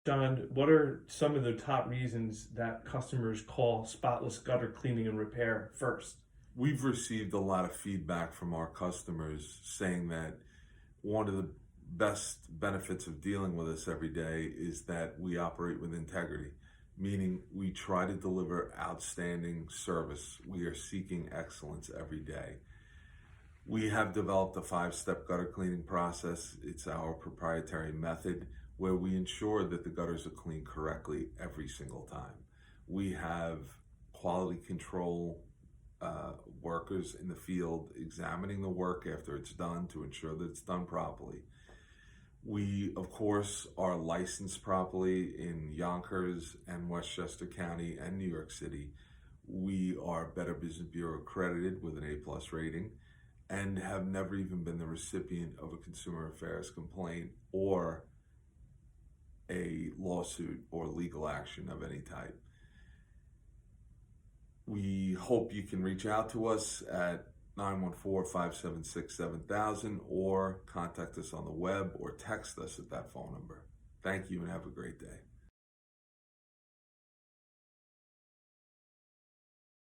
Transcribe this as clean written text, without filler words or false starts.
John, what are some of the top reasons that customers call Spotless Gutter Cleaning and Repair first? We've received a lot of feedback from our customers saying that one of the best benefits of dealing with us every day is that we operate with integrity, meaning we try to deliver outstanding service. We are seeking excellence every day. We have developed a 5-step gutter cleaning process. It's our proprietary method where we ensure that the gutters are cleaned correctly every single time. We have quality control workers in the field examining the work after it's done to ensure that it's done properly. We, of course, are licensed properly in Yonkers and Westchester County and New York City. We are Better Business Bureau accredited with an A+ rating and have never even been the recipient of a consumer affairs complaint or a lawsuit or legal action of any type. We hope you can reach out to us at 914-576-7000 or contact us on the web or text us at that phone number. Thank you and have a great day.